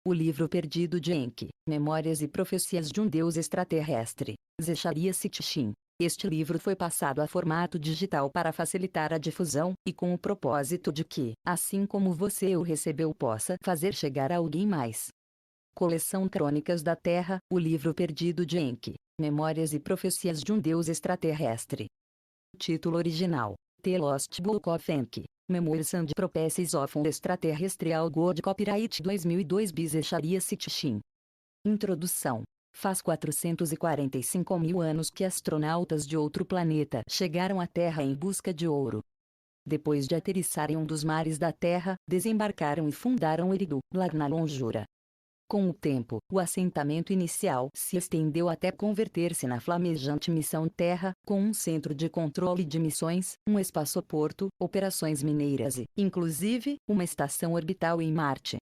O Livro Perdido de Enki, Memórias e Profecias de um Deus Extraterrestre, Zecharia Sitchin. Este livro foi passado a formato digital para facilitar a difusão, e com o propósito de que, assim como você o recebeu, possa fazer chegar a alguém mais. Coleção Crônicas da Terra, O Livro Perdido de Enki, Memórias e Profecias de um Deus Extraterrestre. Título original: The Lost Book of Enki, Memoirs and Prophecies of an Extraterrestrial God, Copyright 2002 by Zecharia Sitchin. Introdução. Faz 445 mil anos que astronautas de outro planeta chegaram à Terra em busca de ouro. Depois de aterrissar em um dos mares da Terra, desembarcaram e fundaram Eridu, Lagnalonjura. Com o tempo, o assentamento inicial se estendeu até converter-se na flamejante Missão Terra, com um centro de controle de missões, um espaçoporto, operações mineiras e, inclusive, uma estação orbital em Marte.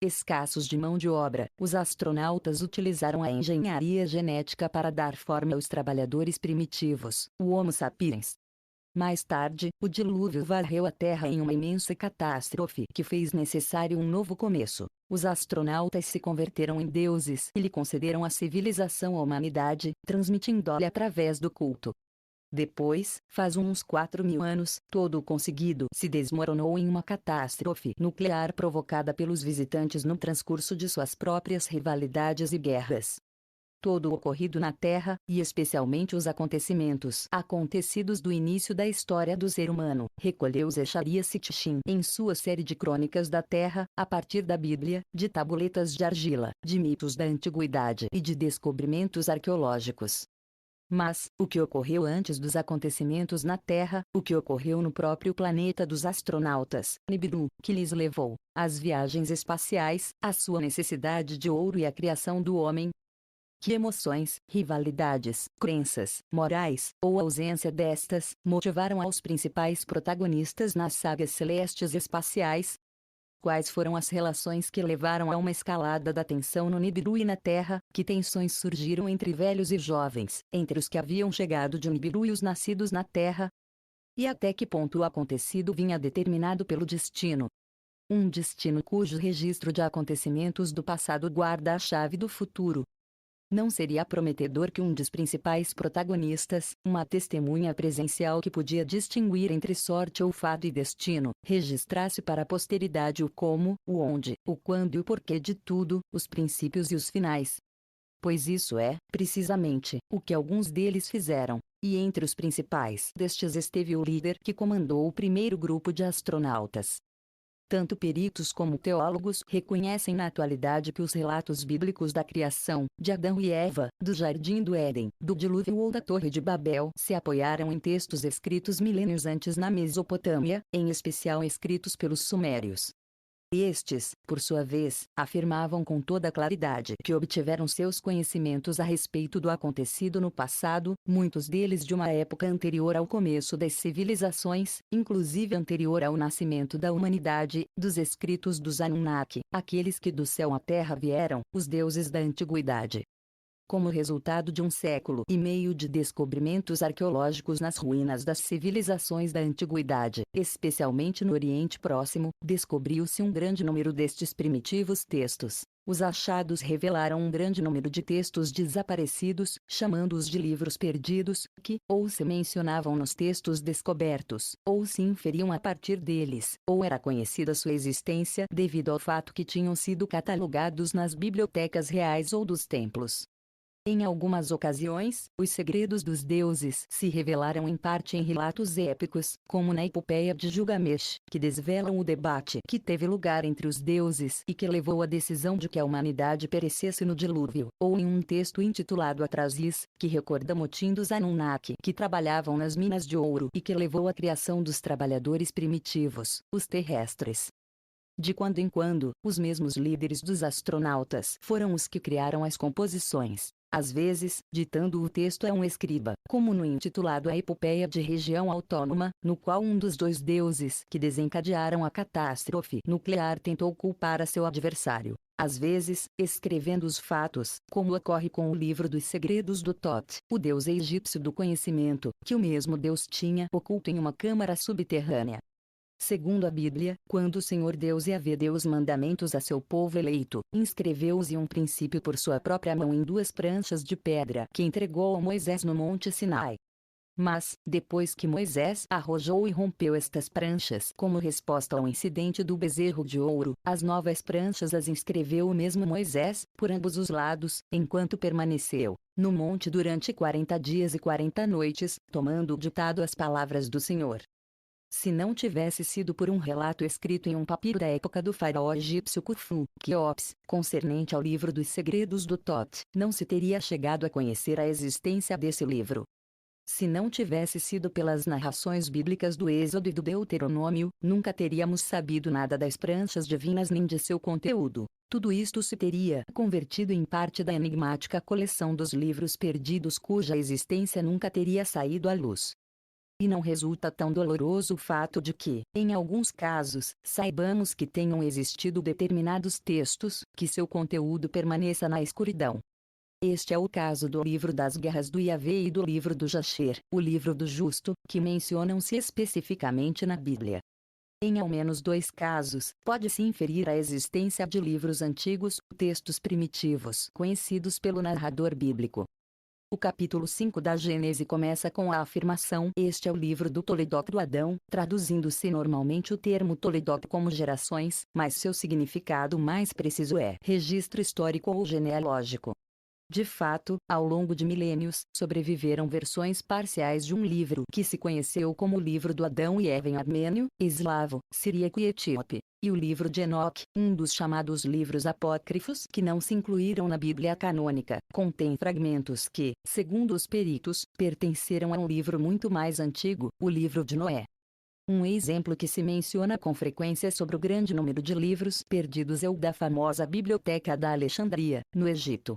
Escassos de mão de obra, os astronautas utilizaram a engenharia genética para dar forma aos trabalhadores primitivos, o Homo sapiens. Mais tarde, o dilúvio varreu a Terra em uma imensa catástrofe que fez necessário um novo começo. Os astronautas se converteram em deuses e lhe concederam a civilização à humanidade, transmitindo-lhe através do culto. Depois, faz uns 4.000 anos, todo o conseguido se desmoronou em uma catástrofe nuclear provocada pelos visitantes no transcurso de suas próprias rivalidades e guerras. Todo o ocorrido na Terra, e especialmente os acontecimentos acontecidos do início da história do ser humano, recolheu Zecharia Sitchin em sua série de Crônicas da Terra, a partir da Bíblia, de tabuletas de argila, de mitos da antiguidade e de descobrimentos arqueológicos. Mas, o que ocorreu antes dos acontecimentos na Terra, o que ocorreu no próprio planeta dos astronautas, Nibiru, que lhes levou, as viagens espaciais, a sua necessidade de ouro e a criação do homem? Que emoções, rivalidades, crenças, morais, ou ausência destas, motivaram aos principais protagonistas nas sagas celestes espaciais? Quais foram as relações que levaram a uma escalada da tensão no Nibiru e na Terra? Que tensões surgiram entre velhos e jovens, entre os que haviam chegado de Nibiru e os nascidos na Terra? E até que ponto o acontecido vinha determinado pelo destino? Um destino cujo registro de acontecimentos do passado guarda a chave do futuro. Não seria prometedor que um dos principais protagonistas, uma testemunha presencial que podia distinguir entre sorte ou fado e destino, registrasse para a posteridade o como, o onde, o quando e o porquê de tudo, os princípios e os finais? Pois isso é, precisamente, o que alguns deles fizeram, e entre os principais destes esteve o líder que comandou o primeiro grupo de astronautas. Tanto peritos como teólogos reconhecem na atualidade que os relatos bíblicos da criação, de Adão e Eva, do Jardim do Éden, do dilúvio ou da Torre de Babel se apoiaram em textos escritos milênios antes na Mesopotâmia, em especial escritos pelos sumérios. Estes, por sua vez, afirmavam com toda claridade que obtiveram seus conhecimentos a respeito do acontecido no passado, muitos deles de uma época anterior ao começo das civilizações, inclusive anterior ao nascimento da humanidade, dos escritos dos Anunnaki, aqueles que do céu à terra vieram, os deuses da antiguidade. Como resultado de um século e meio de descobrimentos arqueológicos nas ruínas das civilizações da antiguidade, especialmente no Oriente Próximo, descobriu-se um grande número destes primitivos textos. Os achados revelaram um grande número de textos desaparecidos, chamando-os de livros perdidos, que, ou se mencionavam nos textos descobertos, ou se inferiam a partir deles, ou era conhecida sua existência devido ao fato que tinham sido catalogados nas bibliotecas reais ou dos templos. Em algumas ocasiões, os segredos dos deuses se revelaram em parte em relatos épicos, como na epopeia de Gilgamesh, que desvelam o debate que teve lugar entre os deuses e que levou à decisão de que a humanidade perecesse no dilúvio, ou em um texto intitulado Atrasis, que recorda o motim dos Anunnaki que trabalhavam nas minas de ouro e que levou à criação dos trabalhadores primitivos, os terrestres. De quando em quando, os mesmos líderes dos astronautas foram os que criaram as composições. Às vezes, ditando o texto a um escriba, como no intitulado A Epopeia de Região Autônoma, no qual um dos dois deuses que desencadearam a catástrofe nuclear tentou culpar a seu adversário. Às vezes, escrevendo os fatos, como ocorre com o livro dos segredos do Thoth, o deus egípcio do conhecimento, que o mesmo deus tinha oculto em uma câmara subterrânea. Segundo a Bíblia, quando o Senhor Deus Yahvé deu os mandamentos a seu povo eleito, inscreveu-os em um princípio por sua própria mão em duas pranchas de pedra que entregou a Moisés no monte Sinai. Mas, depois que Moisés arrojou e rompeu estas pranchas como resposta ao incidente do bezerro de ouro, as novas pranchas as inscreveu o mesmo Moisés, por ambos os lados, enquanto permaneceu no monte durante 40 dias e 40 noites, tomando ditado as palavras do Senhor. Se não tivesse sido por um relato escrito em um papiro da época do faraó egípcio Khufu, Quéops, concernente ao livro dos segredos do Tote, não se teria chegado a conhecer a existência desse livro. Se não tivesse sido pelas narrações bíblicas do Êxodo e do Deuteronômio, nunca teríamos sabido nada das pranchas divinas nem de seu conteúdo. Tudo isto se teria convertido em parte da enigmática coleção dos livros perdidos cuja existência nunca teria saído à luz. E não resulta tão doloroso o fato de que, em alguns casos, saibamos que tenham existido determinados textos, que seu conteúdo permaneça na escuridão. Este é o caso do livro das guerras do Yahvé e do livro do Jasher, o livro do justo, que mencionam-se especificamente na Bíblia. Em ao menos 2 casos, pode-se inferir a existência de livros antigos, textos primitivos, conhecidos pelo narrador bíblico. O capítulo 5 da Gênese começa com a afirmação: este é o livro do Toledot do Adão, traduzindo-se normalmente o termo Toledot como gerações, mas seu significado mais preciso é registro histórico ou genealógico. De fato, ao longo de milênios, sobreviveram versões parciais de um livro que se conheceu como o livro do Adão e Eva em armênio, eslavo, siríaco e etíope, e o livro de Enoque, um dos chamados livros apócrifos que não se incluíram na Bíblia canônica, contém fragmentos que, segundo os peritos, pertenceram a um livro muito mais antigo, o livro de Noé. Um exemplo que se menciona com frequência sobre o grande número de livros perdidos é o da famosa Biblioteca da Alexandria, no Egito.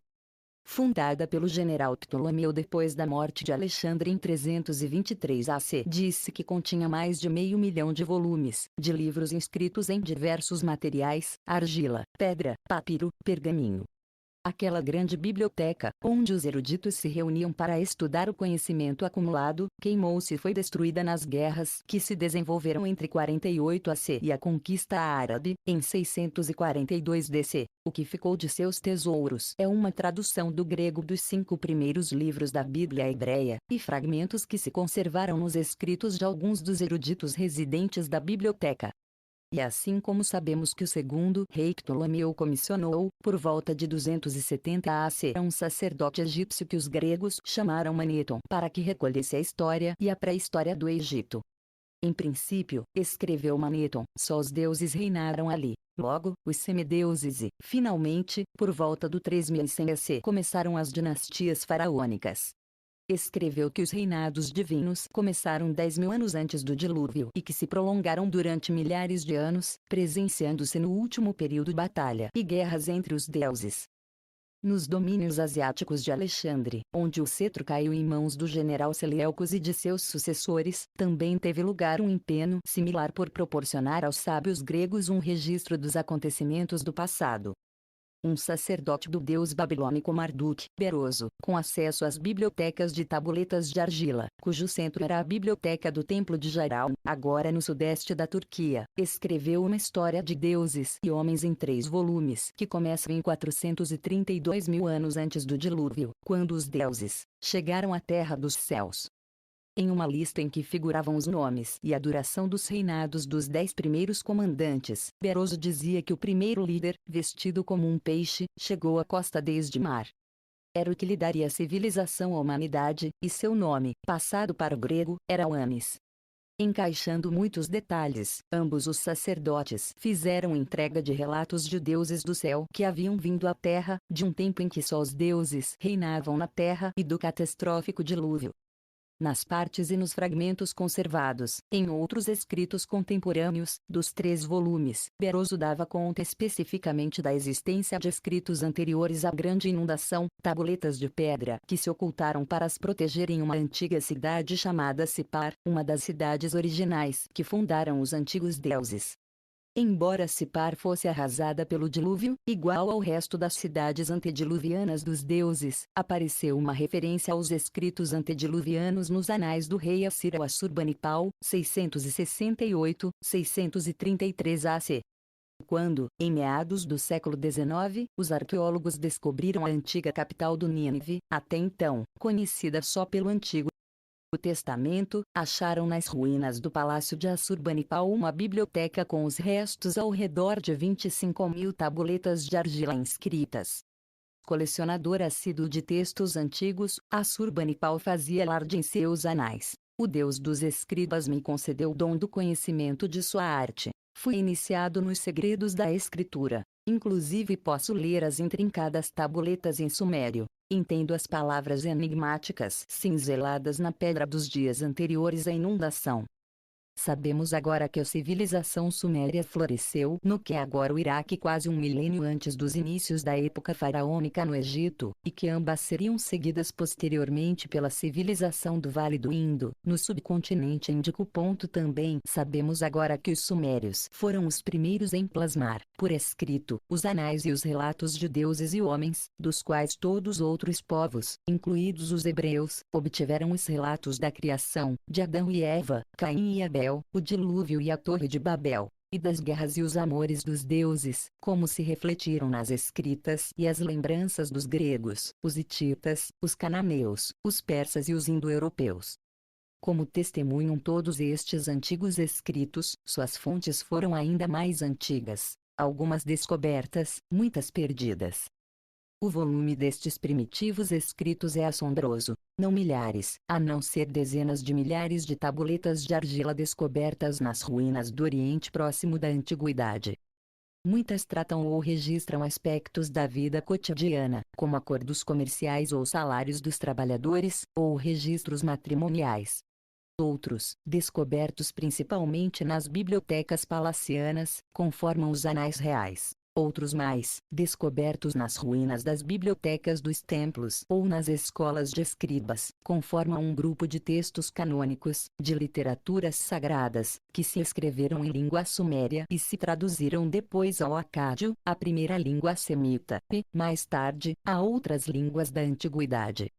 Fundada pelo general Ptolomeu depois da morte de Alexandre em 323 AC, disse que continha mais de 500.000 de volumes, de livros inscritos em diversos materiais, argila, pedra, papiro, pergaminho. Aquela grande biblioteca, onde os eruditos se reuniam para estudar o conhecimento acumulado, queimou-se e foi destruída nas guerras que se desenvolveram entre 48 AC e a conquista árabe, em 642 DC. O que ficou de seus tesouros é uma tradução do grego dos 5 primeiros livros da Bíblia hebreia, e fragmentos que se conservaram nos escritos de alguns dos eruditos residentes da biblioteca. E assim como sabemos que o segundo rei Ptolomeu comissionou, por volta de 270 AC, um sacerdote egípcio que os gregos chamaram Maneton para que recolhesse a história e a pré-história do Egito. Em princípio, escreveu Maneton, só os deuses reinaram ali. Logo, os semideuses e, finalmente, por volta do 3100 AC começaram as dinastias faraônicas. Escreveu que os reinados divinos começaram 10.000 anos antes do dilúvio e que se prolongaram durante milhares de anos, presenciando-se no último período batalha e guerras entre os deuses. Nos domínios asiáticos de Alexandre, onde o cetro caiu em mãos do general Seleucus e de seus sucessores, também teve lugar um empenho similar por proporcionar aos sábios gregos um registro dos acontecimentos do passado. Um sacerdote do deus babilônico Marduk, Beroso, com acesso às bibliotecas de tabuletas de argila, cujo centro era a biblioteca do Templo de Jaral, agora no sudeste da Turquia, escreveu uma história de deuses e homens em 3 volumes, que começam em 432.000 anos antes do dilúvio, quando os deuses chegaram à terra dos céus. Em uma lista em que figuravam os nomes e a duração dos reinados dos 10 primeiros comandantes, Beroso dizia que o primeiro líder, vestido como um peixe, chegou à costa desde mar. Era o que lhe daria a civilização à humanidade, e seu nome, passado para o grego, era Oanes. Encaixando muitos detalhes, ambos os sacerdotes fizeram entrega de relatos de deuses do céu que haviam vindo à terra, de um tempo em que só os deuses reinavam na terra e do catastrófico dilúvio. Nas partes e nos fragmentos conservados, em outros escritos contemporâneos, dos 3 volumes, Beroso dava conta especificamente da existência de escritos anteriores à grande inundação, tabuletas de pedra que se ocultaram para as proteger em uma antiga cidade chamada Sipar, uma das cidades originais que fundaram os antigos deuses. Embora Sipar fosse arrasada pelo dilúvio, igual ao resto das cidades antediluvianas dos deuses, apareceu uma referência aos escritos antediluvianos nos anais do rei Assírio Assurbanipal, 668-633 AC. Quando, em meados do século XIX, os arqueólogos descobriram a antiga capital do Nínive, até então, conhecida só pelo Antigo Testamento, acharam nas ruínas do Palácio de Assurbanipal uma biblioteca com os restos ao redor de 25.000 tabuletas de argila inscritas. Colecionador assíduo de textos antigos, Assurbanipal fazia alarde em seus anais. O Deus dos escribas me concedeu o dom do conhecimento de sua arte. Fui iniciado nos segredos da escritura. Inclusive posso ler as intrincadas tabuletas em sumério. Entendo as palavras enigmáticas cinzeladas na pedra dos dias anteriores à inundação. Sabemos agora que a civilização suméria floresceu no que é agora o Iraque quase um milênio antes dos inícios da época faraônica no Egito, e que ambas seriam seguidas posteriormente pela civilização do Vale do Indo, no subcontinente índico. Também sabemos agora que os sumérios foram os primeiros em plasmar, por escrito, os anais e os relatos de deuses e homens, dos quais todos os outros povos, incluídos os hebreus, obtiveram os relatos da criação, de Adão e Eva, Caim e Abel, o dilúvio e a Torre de Babel, e das guerras e os amores dos deuses, como se refletiram nas escritas e as lembranças dos gregos, os hititas, os cananeus, os persas e os indo-europeus. Como testemunham todos estes antigos escritos, suas fontes foram ainda mais antigas, algumas descobertas, muitas perdidas. O volume destes primitivos escritos é assombroso. Não milhares, a não ser dezenas de milhares de tabuletas de argila descobertas nas ruínas do Oriente Próximo da Antiguidade. Muitas tratam ou registram aspectos da vida cotidiana, como acordos comerciais ou salários dos trabalhadores, ou registros matrimoniais. Outros, descobertos principalmente nas bibliotecas palacianas, conformam os anais reais. Outros mais, descobertos nas ruínas das bibliotecas dos templos ou nas escolas de escribas, conformam um grupo de textos canônicos, de literaturas sagradas, que se escreveram em língua suméria e se traduziram depois ao acádio, a primeira língua semita, e, mais tarde, a outras línguas da antiguidade.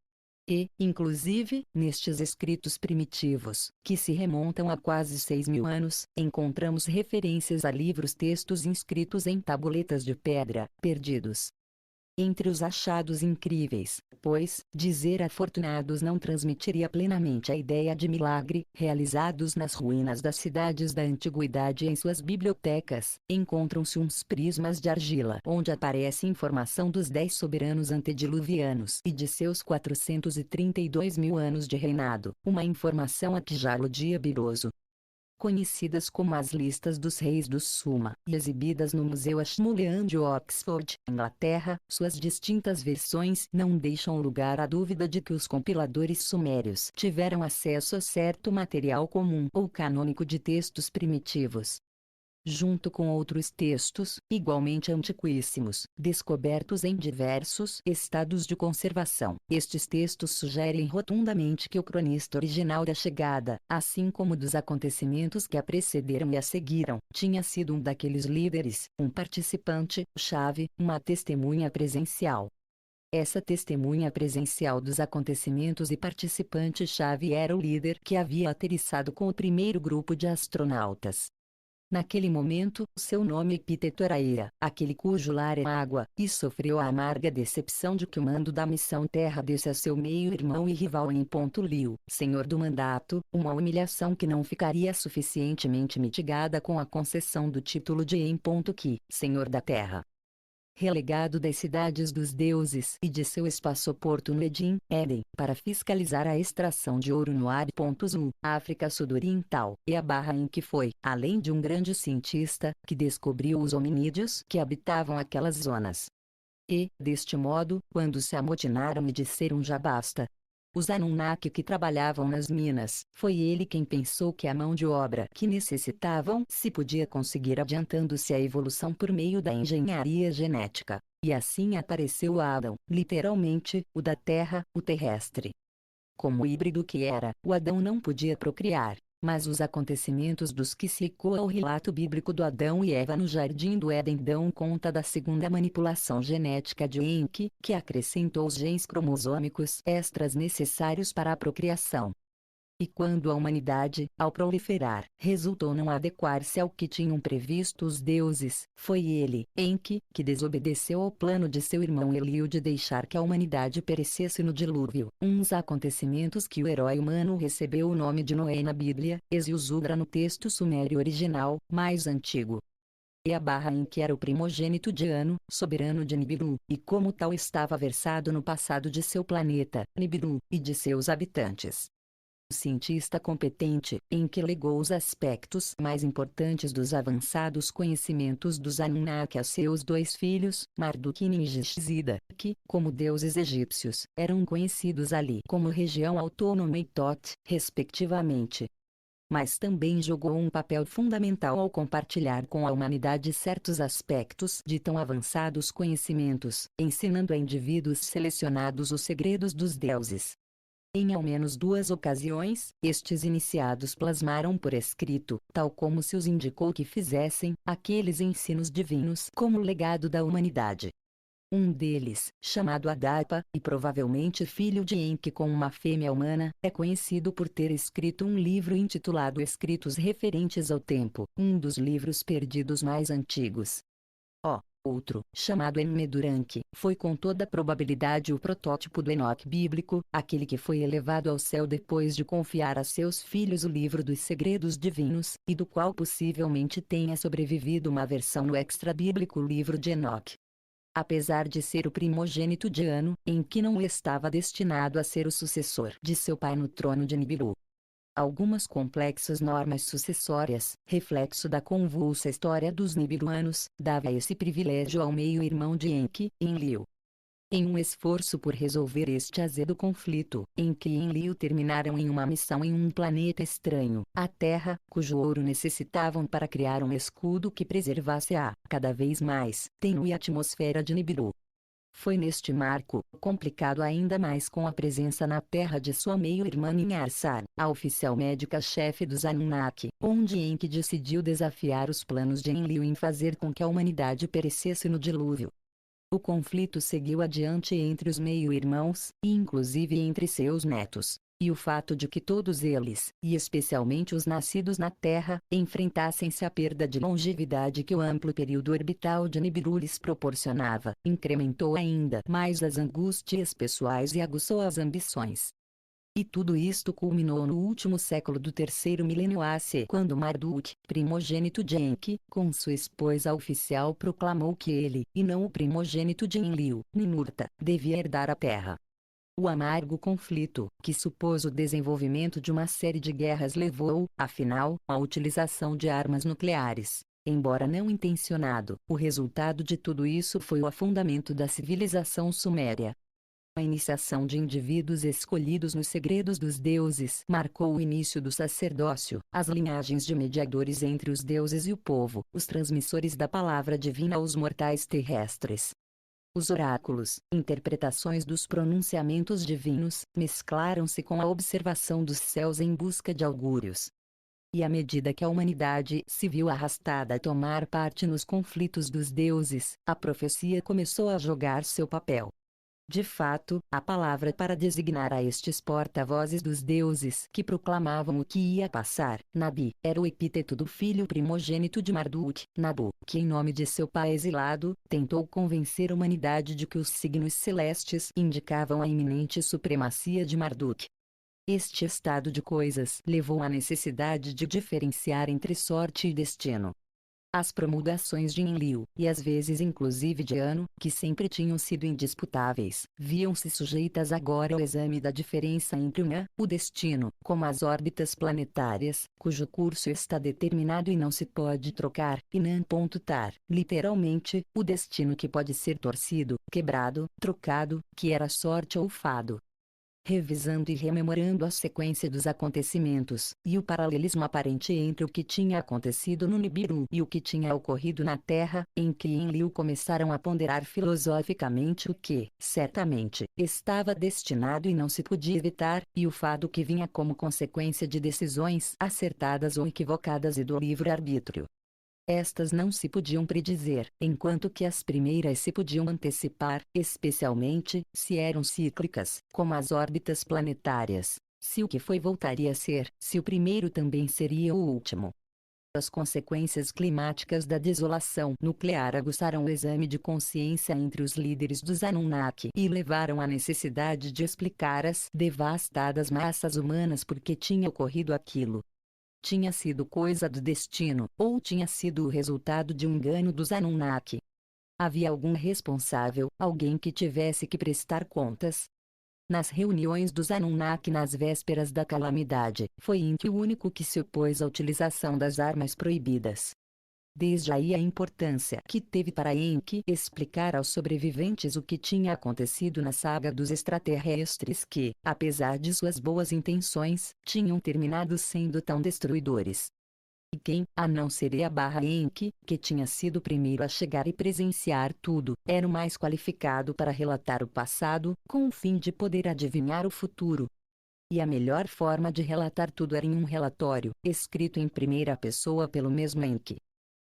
E, inclusive, nestes escritos primitivos, que se remontam a quase 6.000 anos, encontramos referências a livros-textos inscritos em tabuletas de pedra, perdidos. Entre os achados incríveis, pois, dizer afortunados não transmitiria plenamente a ideia de milagre, realizados nas ruínas das cidades da antiguidade e em suas bibliotecas, encontram-se uns prismas de argila onde aparece informação dos 10 soberanos antediluvianos e de seus 432.000 anos de reinado, uma informação a que já aludia Biroso. Conhecidas como as listas dos reis do Suma, e exibidas no Museu Ashmolean de Oxford, Inglaterra, suas distintas versões não deixam lugar à dúvida de que os compiladores sumérios tiveram acesso a certo material comum ou canônico de textos primitivos. Junto com outros textos, igualmente antiquíssimos, descobertos em diversos estados de conservação. Estes textos sugerem rotundamente que o cronista original da chegada, assim como dos acontecimentos que a precederam e a seguiram, tinha sido um daqueles líderes, um participante-chave, uma testemunha presencial. Essa testemunha presencial dos acontecimentos e participante-chave era o líder que havia aterrissado com o primeiro grupo de astronautas. Naquele momento, seu nome epíteto era Ira, aquele cujo lar é água, e sofreu a amarga decepção de que o mando da missão Terra desse a seu meio-irmão e rival em Liu, senhor do mandato, uma humilhação que não ficaria suficientemente mitigada com a concessão do título de Ki, senhor da Terra. Relegado das cidades dos deuses e de seu espaçoporto no Éden, para fiscalizar a extração de ouro no Ari.Zu, África Sudoriental, e a Barra em que foi, além de um grande cientista, que descobriu os hominídeos que habitavam aquelas zonas. E, deste modo, quando se amotinaram e disseram já basta, os Anunnaki que trabalhavam nas minas, foi ele quem pensou que a mão de obra que necessitavam se podia conseguir adiantando-se a evolução por meio da engenharia genética. E assim apareceu o Adão, literalmente, o da terra, o terrestre. Como híbrido que era, o Adão não podia procriar. Mas os acontecimentos dos que se ecoa o relato bíblico do Adão e Eva no Jardim do Éden dão conta da segunda manipulação genética de Enki, que acrescentou os genes cromossômicos extras necessários para a procriação. E quando a humanidade, ao proliferar, resultou não adequar-se ao que tinham previsto os deuses, foi ele, Enki, que desobedeceu ao plano de seu irmão Eliú de deixar que a humanidade perecesse no dilúvio, uns acontecimentos que o herói humano recebeu o nome de Noé na Bíblia, Esiusudra no texto sumério original, mais antigo. Enki era o primogênito de Anu, soberano de Nibiru, e como tal estava versado no passado de seu planeta, Nibiru, e de seus habitantes. O cientista competente, Enki legou os aspectos mais importantes dos avançados conhecimentos dos Anunnaki a seus dois filhos, Marduk e Ningishzida, que, como deuses egípcios, eram conhecidos ali como região autônoma e Tot, respectivamente. Mas também jogou um papel fundamental ao compartilhar com a humanidade certos aspectos de tão avançados conhecimentos, ensinando a indivíduos selecionados os segredos dos deuses. Em ao menos duas ocasiões, estes iniciados plasmaram por escrito, tal como se os indicou que fizessem, aqueles ensinos divinos como legado da humanidade. Um deles, chamado Adapa, e provavelmente filho de Enki com uma fêmea humana, é conhecido por ter escrito um livro intitulado Escritos Referentes ao Tempo, um dos livros perdidos mais antigos. Outro, chamado Enmeduranque, foi com toda probabilidade o protótipo do Enoque bíblico, aquele que foi elevado ao céu depois de confiar a seus filhos o livro dos segredos divinos, e do qual possivelmente tenha sobrevivido uma versão no extra-bíblico livro de Enoque. Apesar de ser o primogênito de Anu, Enki não estava destinado a ser o sucessor de seu pai no trono de Nibiru. Algumas complexas normas sucessórias, reflexo da convulsa história dos Nibiruanos, dava esse privilégio ao meio-irmão de Enki, Enlil. Em um esforço por resolver este azedo conflito, Enki e Enlil terminaram em uma missão em um planeta estranho, a Terra, cujo ouro necessitavam para criar um escudo que preservasse a, cada vez mais, tênue atmosfera de Nibiru. Foi neste marco, complicado ainda mais com a presença na Terra de sua meio-irmã Ninharsar, a oficial médica-chefe dos Anunnaki, onde Enki decidiu desafiar os planos de Enlil em fazer com que a humanidade perecesse no dilúvio. O conflito seguiu adiante entre os meio-irmãos, e inclusive entre seus netos. E o fato de que todos eles, e especialmente os nascidos na Terra, enfrentassem-se à perda de longevidade que o amplo período orbital de Nibiru lhes proporcionava, incrementou ainda mais as angústias pessoais e aguçou as ambições. E tudo isto culminou no último século do terceiro milênio AC, quando Marduk, primogênito de Enki, com sua esposa oficial proclamou que ele, e não o primogênito de Enlil, Ninurta, devia herdar a terra. O amargo conflito, que supôs o desenvolvimento de uma série de guerras levou, afinal, à utilização de armas nucleares. Embora não intencionado, o resultado de tudo isso foi o afundamento da civilização suméria. A iniciação de indivíduos escolhidos nos segredos dos deuses marcou o início do sacerdócio, as linhagens de mediadores entre os deuses e o povo, os transmissores da palavra divina aos mortais terrestres. Os oráculos, interpretações dos pronunciamentos divinos, mesclaram-se com a observação dos céus em busca de augúrios. E à medida que a humanidade se viu arrastada a tomar parte nos conflitos dos deuses, a profecia começou a jogar seu papel. De fato, a palavra para designar a estes porta-vozes dos deuses que proclamavam o que ia passar, Nabi, era o epíteto do filho primogênito de Marduk, Nabu, que em nome de seu pai exilado, tentou convencer a humanidade de que os signos celestes indicavam a iminente supremacia de Marduk. Este estado de coisas levou à necessidade de diferenciar entre sorte e destino. As promulgações de Enlil, e às vezes inclusive de Anu, que sempre tinham sido indisputáveis, viam-se sujeitas agora ao exame da diferença entre o destino, como as órbitas planetárias, cujo curso está determinado e não se pode trocar, e Nan.tar, literalmente, o destino que pode ser torcido, quebrado, trocado, que era sorte ou fado. revisando e rememorando a sequência dos acontecimentos, e o paralelismo aparente entre o que tinha acontecido no Nibiru e o que tinha ocorrido na Terra, em que Enlil começaram a ponderar filosoficamente o que, certamente, estava destinado e não se podia evitar, e o fado que vinha como consequência de decisões acertadas ou equivocadas e do livre-arbítrio. Estas não se podiam predizer, enquanto que as primeiras se podiam antecipar, especialmente, se eram cíclicas, como as órbitas planetárias. Se o que foi voltaria a ser, se o primeiro também seria o último. As consequências climáticas da desolação nuclear aguçaram o exame de consciência entre os líderes dos Anunnaki e levaram à necessidade de explicar às devastadas massas humanas por que tinha ocorrido aquilo. Tinha sido coisa do destino, ou tinha sido o resultado de um engano dos Anunnaki? Havia algum responsável, alguém que tivesse que prestar contas? Nas reuniões dos Anunnaki nas vésperas da calamidade, foi Enki o único que se opôs à utilização das armas proibidas. Desde aí a importância que teve para Enki explicar aos sobreviventes o que tinha acontecido na saga dos extraterrestres que, apesar de suas boas intenções, tinham terminado sendo tão destruidores. E quem, a não ser Enki, que tinha sido o primeiro a chegar e presenciar tudo, era o mais qualificado para relatar o passado, com o fim de poder adivinhar o futuro. E a melhor forma de relatar tudo era em um relatório, escrito em primeira pessoa pelo mesmo Enki.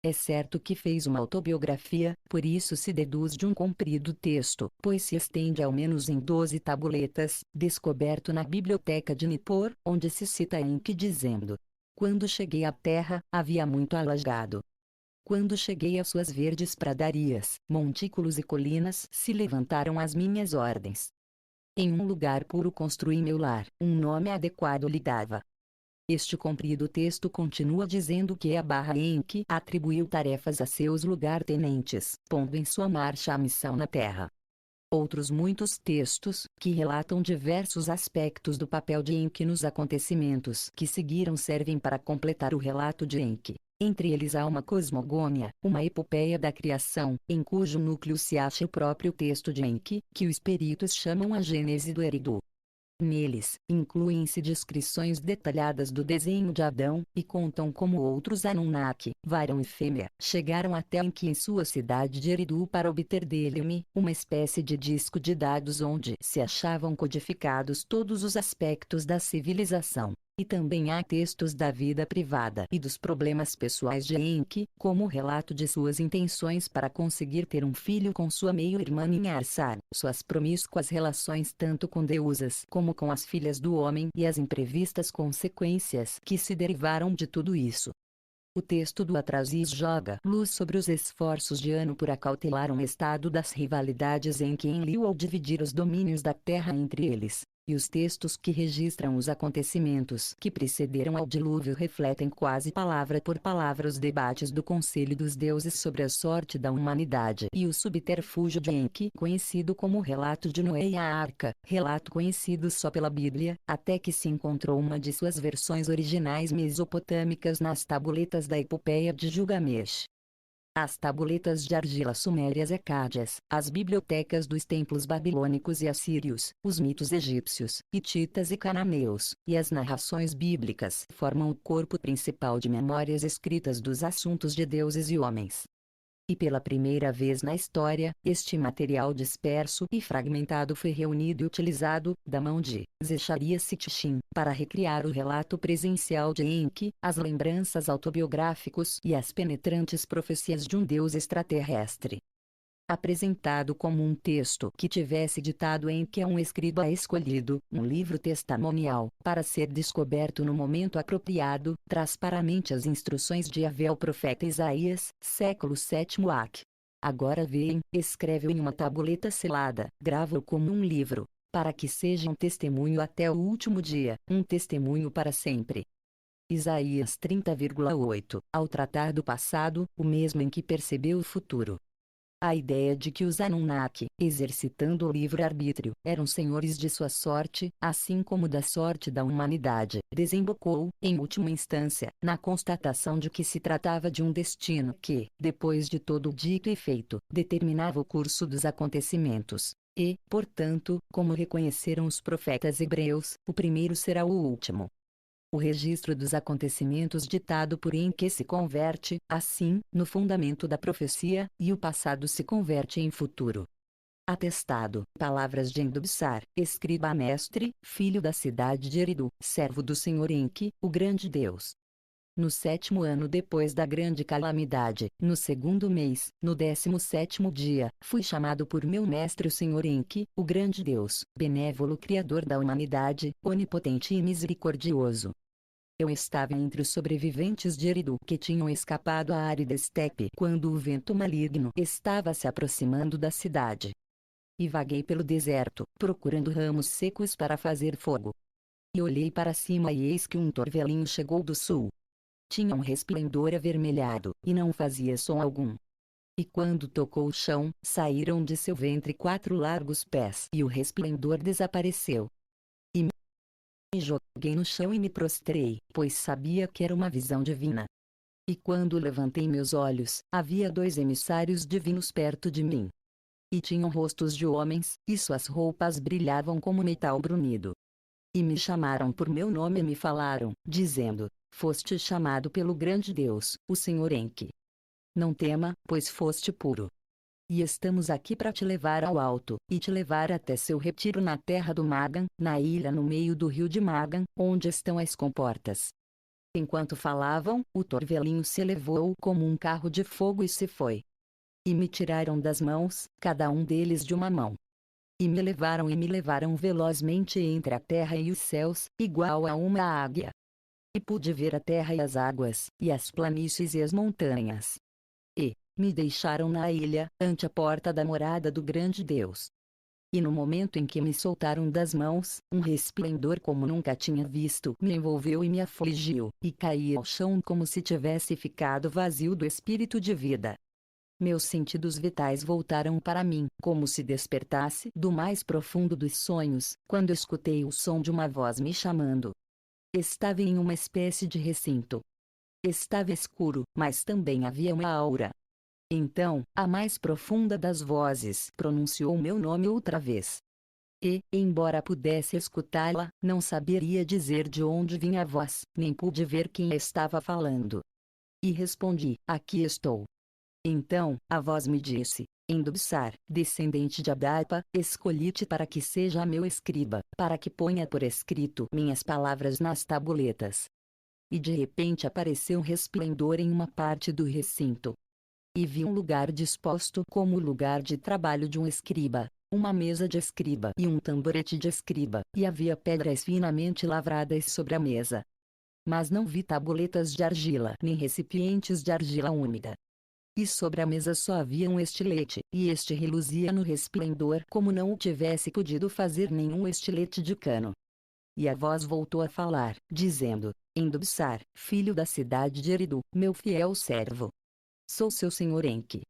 É certo que fez uma autobiografia, por isso se deduz de um comprido texto, pois se estende ao menos em 12 tabuletas, descoberto na biblioteca de Nippur, onde se cita Enki dizendo: "Quando cheguei à terra, havia muito alagado. Quando cheguei às suas verdes pradarias, montículos e colinas se levantaram às minhas ordens. Em um lugar puro construí meu lar, um nome adequado lhe dava." Este comprido texto continua dizendo que Enki atribuiu tarefas a seus lugar-tenentes, pondo em sua marcha a missão na Terra. Outros muitos textos, que relatam diversos aspectos do papel de Enki nos acontecimentos que seguiram servem para completar o relato de Enki. Entre eles há uma cosmogônia, uma epopeia da criação, em cujo núcleo se acha o próprio texto de Enki, que os peritos chamam a Gênese do Eridu. Neles, incluem-se descrições detalhadas do desenho de Adão, e contam como outros Anunnaki, Varão e Fêmea, chegaram até Enki em sua cidade de Eridu para obter dele uma espécie de disco de dados onde se achavam codificados todos os aspectos da civilização. E também há textos da vida privada e dos problemas pessoais de Enki, como o relato de suas intenções para conseguir ter um filho com sua meio-irmã Ninharsar, suas promíscuas relações tanto com deusas como com as filhas do homem e as imprevistas consequências que se derivaram de tudo isso. O texto do Atrasis joga luz sobre os esforços de Anu por acautelar um estado das rivalidades em que Enlil ao dividir os domínios da terra entre eles. E os textos que registram os acontecimentos que precederam ao dilúvio refletem quase palavra por palavra os debates do Conselho dos Deuses sobre a sorte da humanidade e o subterfúgio de Enki, conhecido como o relato de Noé e a Arca, relato conhecido só pela Bíblia, até que se encontrou uma de suas versões originais mesopotâmicas nas tabuletas da epopeia de Gilgamesh. As tabuletas de argila sumérias e cádias, as bibliotecas dos templos babilônicos e assírios, os mitos egípcios, hititas e cananeus, e as narrações bíblicas formam o corpo principal de memórias escritas dos assuntos de deuses e homens. E pela primeira vez na história, este material disperso e fragmentado foi reunido e utilizado, da mão de Zecharia Sitchin, para recriar o relato presencial de Enki, as lembranças autobiográficos e as penetrantes profecias de um deus extraterrestre. Apresentado como um texto que tivesse ditado Enki a um escriba escolhido, um livro testimonial, para ser descoberto no momento apropriado, traz para a mente as instruções de Yahvé ao profeta Isaías, século VII AC. Agora veem, escreve-o em uma tabuleta selada, grava-o como um livro, para que seja um testemunho até o último dia, um testemunho para sempre. Isaías 30,8, ao tratar do passado, o mesmo em que percebeu o futuro. A ideia de que os Anunnaki, exercitando o livre-arbítrio, eram senhores de sua sorte, assim como da sorte da humanidade, desembocou, em última instância, na constatação de que se tratava de um destino que, depois de todo o dito e feito, determinava o curso dos acontecimentos. E, portanto, como reconheceram os profetas hebreus, o primeiro será o último. O registro dos acontecimentos ditado por Enki se converte, assim, no fundamento da profecia, e o passado se converte em futuro. Atestado, palavras de Endubsar, escriba mestre, filho da cidade de Eridu, servo do Senhor Enki, o grande Deus. No 7º ano depois da grande calamidade, no 2º mês, no 17º dia, fui chamado por meu mestre o Senhor Enki, o grande Deus, benévolo Criador da humanidade, onipotente e misericordioso. Eu estava entre os sobreviventes de Eridu que tinham escapado à árida estepe quando o vento maligno estava se aproximando da cidade. E vaguei pelo deserto, procurando ramos secos para fazer fogo. E olhei para cima e eis que um torvelinho chegou do sul. Tinha um resplendor avermelhado, e não fazia som algum. E quando tocou o chão, saíram de seu ventre 4 largos pés e o resplendor desapareceu. E me joguei no chão e me prostrei, pois sabia que era uma visão divina. E quando levantei meus olhos, havia 2 emissários divinos perto de mim. E tinham rostos de homens, e suas roupas brilhavam como metal brunido. E me chamaram por meu nome e me falaram, dizendo: foste chamado pelo grande Deus, o Senhor Enki. Não tema, pois foste puro. E estamos aqui para te levar ao alto, e te levar até seu retiro na terra do Magan, na ilha no meio do rio de Magan, onde estão as comportas. Enquanto falavam, o torvelinho se elevou como um carro de fogo e se foi. E me tiraram das mãos, cada um deles de uma mão. E me levaram velozmente entre a terra e os céus, igual a uma águia. E pude ver a terra e as águas, e as planícies e as montanhas. E me deixaram na ilha, ante a porta da morada do grande Deus. E no momento em que me soltaram das mãos, um resplendor como nunca tinha visto me envolveu e me afligiu, e caí ao chão como se tivesse ficado vazio do espírito de vida. Meus sentidos vitais voltaram para mim, como se despertasse do mais profundo dos sonhos, quando escutei o som de uma voz me chamando. Estava em uma espécie de recinto. Estava escuro, mas também havia uma aura. Então, a mais profunda das vozes pronunciou meu nome outra vez. E, embora pudesse escutá-la, não saberia dizer de onde vinha a voz, nem pude ver quem estava falando. E respondi: aqui estou. Então, a voz me disse: Endubsar, descendente de Adapa, escolhi-te para que seja meu escriba, para que ponha por escrito minhas palavras nas tabuletas. E de repente apareceu um resplendor em uma parte do recinto. E vi um lugar disposto como o lugar de trabalho de um escriba, uma mesa de escriba e um tamborete de escriba, e havia pedras finamente lavradas sobre a mesa. Mas não vi tabuletas de argila nem recipientes de argila úmida. E sobre a mesa só havia um estilete, e este reluzia no resplendor como não o tivesse podido fazer nenhum estilete de cano. E a voz voltou a falar, dizendo: Endubsar, filho da cidade de Eridu, meu fiel servo. Sou seu senhor Enki.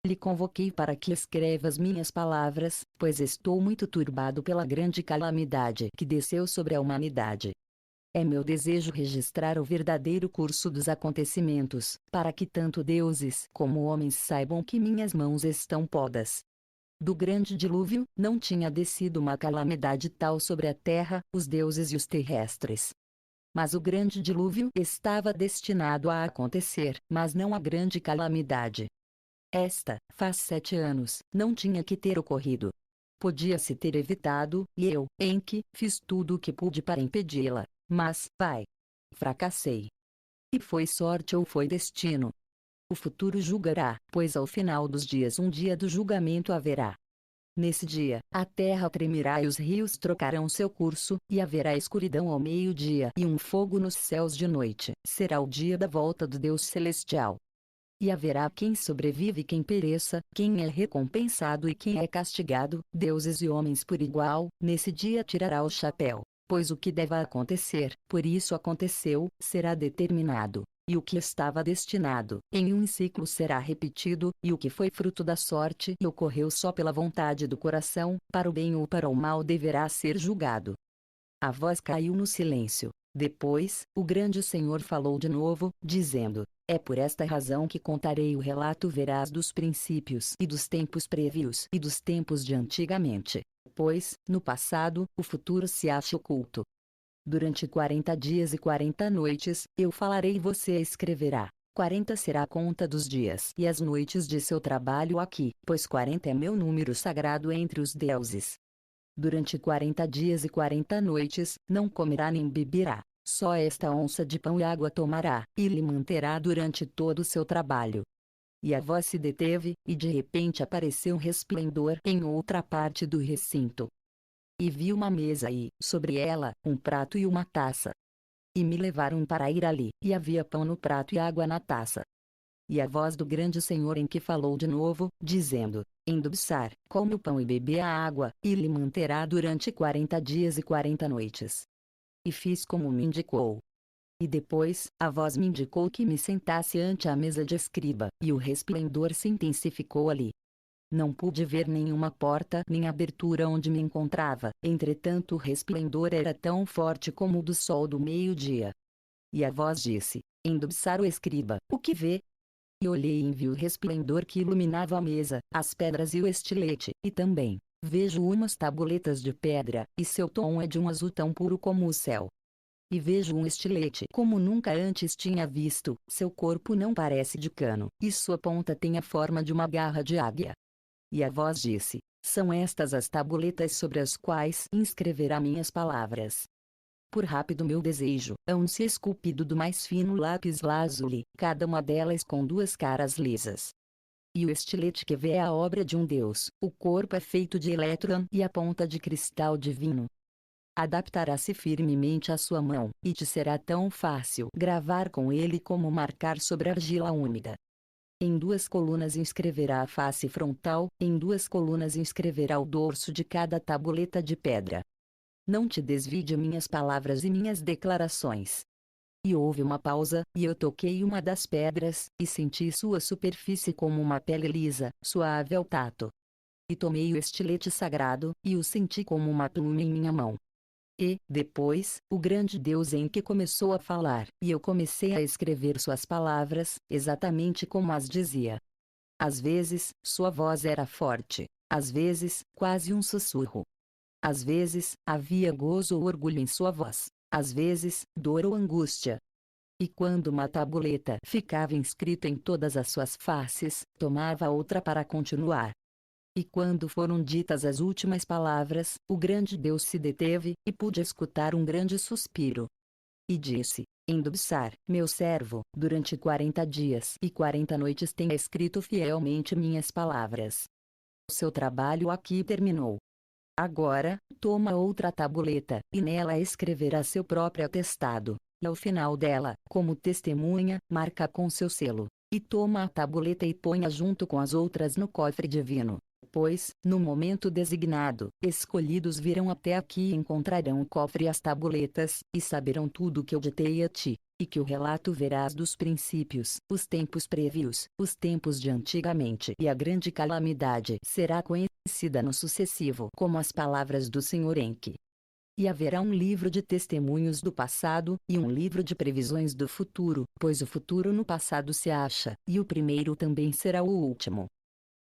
Lhe convoquei para que escreva as minhas palavras, pois estou muito turbado pela grande calamidade que desceu sobre a humanidade. É meu desejo registrar o verdadeiro curso dos acontecimentos, para que tanto deuses como homens saibam que minhas mãos estão podas. Do grande dilúvio, não tinha descido uma calamidade tal sobre a terra, os deuses e os terrestres. Mas o grande dilúvio estava destinado a acontecer, mas não a grande calamidade. Esta, faz 7 anos, não tinha que ter ocorrido. Podia-se ter evitado, e eu, Enki, fiz tudo o que pude para impedi-la. Mas, vai. Fracassei. E foi sorte ou foi destino? O futuro julgará, pois ao final dos dias um dia do julgamento haverá. Nesse dia, a terra tremerá e os rios trocarão seu curso, e haverá escuridão ao meio-dia e um fogo nos céus de noite. Será o dia da volta do Deus Celestial. E haverá quem sobrevive e quem pereça, quem é recompensado e quem é castigado, deuses e homens por igual, nesse dia tirará o chapéu. Pois o que deve acontecer, por isso aconteceu, será determinado. E o que estava destinado, em um ciclo será repetido, e o que foi fruto da sorte e ocorreu só pela vontade do coração, para o bem ou para o mal deverá ser julgado. A voz caiu no silêncio. Depois, o grande Senhor falou de novo, dizendo: é por esta razão que contarei o relato veraz dos princípios e dos tempos prévios e dos tempos de antigamente, pois, no passado, o futuro se acha oculto. Durante 40 dias e 40 noites, eu falarei e você escreverá. 40 será a conta dos dias e as noites de seu trabalho aqui, pois 40 é meu número sagrado entre os deuses. Durante 40 dias e 40 noites, não comerá nem beberá, só esta onça de pão e água tomará, e lhe manterá durante todo o seu trabalho. E a voz se deteve, e de repente apareceu um resplendor em outra parte do recinto. E vi uma mesa e, sobre ela, um prato e uma taça. E me levaram para ir ali, e havia pão no prato e água na taça. E a voz do grande Senhor em que falou de novo, dizendo: Endubsar, come o pão e bebe a água, e lhe manterá durante 40 dias e 40 noites. E fiz como me indicou. E depois, a voz me indicou que me sentasse ante a mesa de escriba, e o resplendor se intensificou ali. Não pude ver nenhuma porta nem abertura onde me encontrava, entretanto o resplendor era tão forte como o do sol do meio-dia. E a voz disse: Endubsar o escriba, o que vê? E olhei e vi o resplendor que iluminava a mesa, as pedras e o estilete, e também, vejo umas tabuletas de pedra, e seu tom é de um azul tão puro como o céu. E vejo um estilete como nunca antes tinha visto, seu corpo não parece de cano, e sua ponta tem a forma de uma garra de águia. E a voz disse: são estas as tabuletas sobre as quais inscreverá minhas palavras. Por rápido meu desejo, hão-se esculpido do mais fino lápis lazuli, cada uma delas com duas caras lisas. E o estilete que vê é a obra de um deus, o corpo é feito de elétron e a ponta de cristal divino. Adaptará-se firmemente à sua mão, e te será tão fácil gravar com ele como marcar sobre argila úmida. Em 2 colunas inscreverá a face frontal, em 2 colunas inscreverá o dorso de cada tabuleta de pedra. Não te desvie de minhas palavras e minhas declarações. E houve uma pausa, e eu toquei uma das pedras, e senti sua superfície como uma pele lisa, suave ao tato. E tomei o estilete sagrado, e o senti como uma pluma em minha mão. E, depois, o grande Deus em que começou a falar, e eu comecei a escrever suas palavras, exatamente como as dizia. Às vezes, sua voz era forte, às vezes, quase um sussurro. Às vezes, havia gozo ou orgulho em sua voz, às vezes, dor ou angústia. E quando uma tabuleta ficava inscrita em todas as suas faces, tomava outra para continuar. E quando foram ditas as últimas palavras, o grande Deus se deteve, e pude escutar um grande suspiro. E disse: Endubsar, meu servo, durante 40 dias e 40 noites tenha escrito fielmente minhas palavras. O seu trabalho aqui terminou. Agora, toma outra tabuleta, e nela escreverá seu próprio atestado, e ao final dela, como testemunha, marca com seu selo. E toma a tabuleta e põe-a junto com as outras no cofre divino. Pois, no momento designado, escolhidos virão até aqui e encontrarão o cofre e as tabuletas, e saberão tudo o que eu ditei a ti, e que o relato veraz dos princípios, os tempos prévios, os tempos de antigamente e a grande calamidade será conhecida no sucessivo como as palavras do Senhor Enki. E haverá um livro de testemunhos do passado, e um livro de previsões do futuro, pois o futuro no passado se acha, e o primeiro também será o último.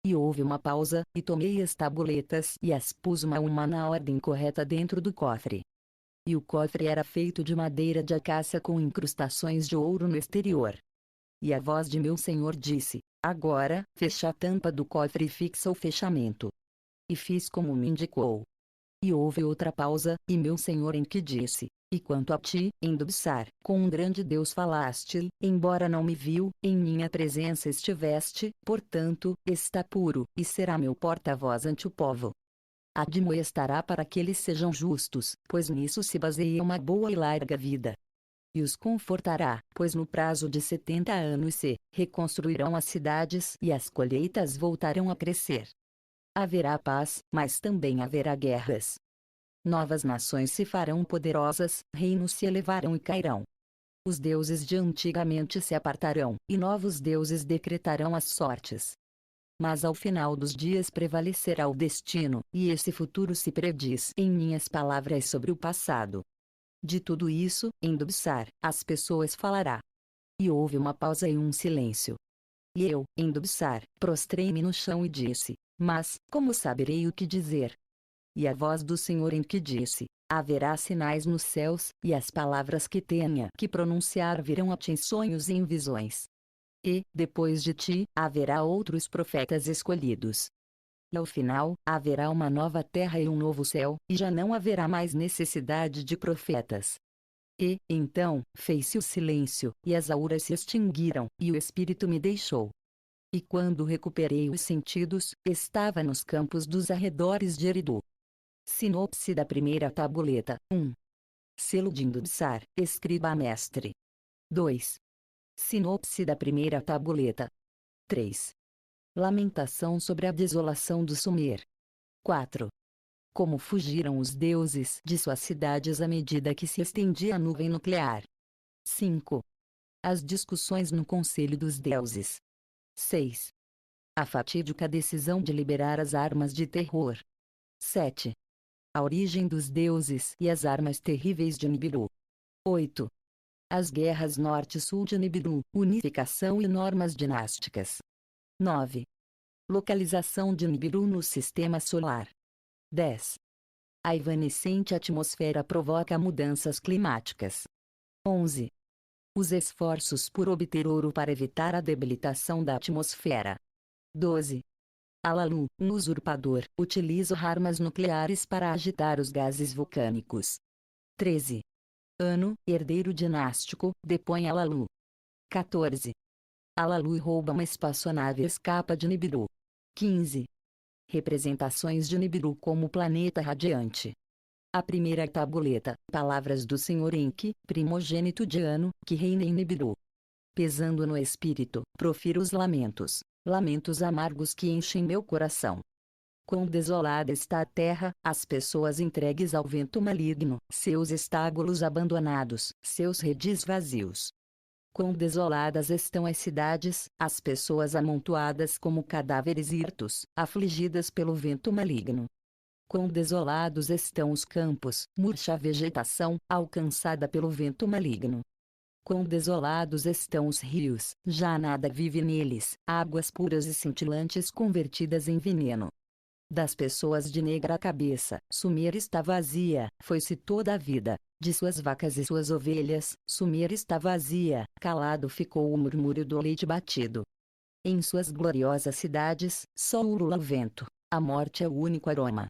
E houve uma pausa, e tomei as tabuletas e as pus uma a uma na ordem correta dentro do cofre. E o cofre era feito de madeira de acácia com incrustações de ouro no exterior. E a voz de meu senhor disse: agora, fecha a tampa do cofre e fixa o fechamento. E fiz como me indicou. E houve outra pausa, e meu senhor Enki disse: e quanto a ti, Endubsar, com um grande Deus falaste, embora não me viu, em minha presença estiveste, portanto, está puro, e será meu porta-voz ante o povo. Admoestará para que eles sejam justos, pois nisso se baseia uma boa e larga vida. E os confortará, pois no prazo de 70 anos se reconstruirão as cidades e as colheitas voltarão a crescer. Haverá paz, mas também haverá guerras. Novas nações se farão poderosas, reinos se elevarão e cairão. Os deuses de antigamente se apartarão, e novos deuses decretarão as sortes. Mas ao final dos dias prevalecerá o destino, e esse futuro se prediz em minhas palavras sobre o passado. De tudo isso, em Dubsar, as pessoas falará. E houve uma pausa e um silêncio. E eu, em Dubsar, prostrei-me no chão e disse: Mas, como saberei o que dizer? E a voz do Senhor em que disse: Haverá sinais nos céus, e as palavras que tenha que pronunciar virão a ti em sonhos e em visões. E, depois de ti, haverá outros profetas escolhidos. E ao final, haverá uma nova terra e um novo céu, e já não haverá mais necessidade de profetas. E, então, fez-se o silêncio, e as auras se extinguiram, e o Espírito me deixou. E quando recuperei os sentidos, estava nos campos dos arredores de Eridu. Sinopse da primeira tabuleta: 1. Selo de Indubsar, escriba mestre. 2. Sinopse da primeira tabuleta. 3. Lamentação sobre a desolação do Sumer. 4. Como fugiram os deuses de suas cidades à medida que se estendia a nuvem nuclear. 5. As discussões no Conselho dos Deuses. 6. A fatídica decisão de liberar as armas de terror. 7. A origem dos deuses e as armas terríveis de Nibiru. 8. As guerras norte-sul de Nibiru, unificação e normas dinásticas. 9. Localização de Nibiru no sistema solar. 10. A evanescente atmosfera provoca mudanças climáticas. 11. Os esforços por obter ouro para evitar a debilitação da atmosfera. 12. Alalu, um usurpador, utiliza armas nucleares para agitar os gases vulcânicos. 13. Anu, herdeiro dinástico, depõe Alalu. 14. Alalu rouba uma espaçonave e escapa de Nibiru. 15. Representações de Nibiru como planeta radiante. A primeira tabuleta, palavras do Senhor Enki, primogênito de Anu, que reina em Nibiru. Pesando no espírito, profiro os lamentos, lamentos amargos que enchem meu coração. Quão desolada está a terra, as pessoas entregues ao vento maligno, seus estábulos abandonados, seus redis vazios. Quão desoladas estão as cidades, as pessoas amontoadas como cadáveres hirtos, afligidas pelo vento maligno. Quão desolados estão os campos, murcha a vegetação, alcançada pelo vento maligno. Quão desolados estão os rios, já nada vive neles, águas puras e cintilantes convertidas em veneno. Das pessoas de negra cabeça, Sumer está vazia, foi-se toda a vida. De suas vacas e suas ovelhas, Sumer está vazia, calado ficou o murmúrio do leite batido. Em suas gloriosas cidades, só ulula o vento, a morte é o único aroma.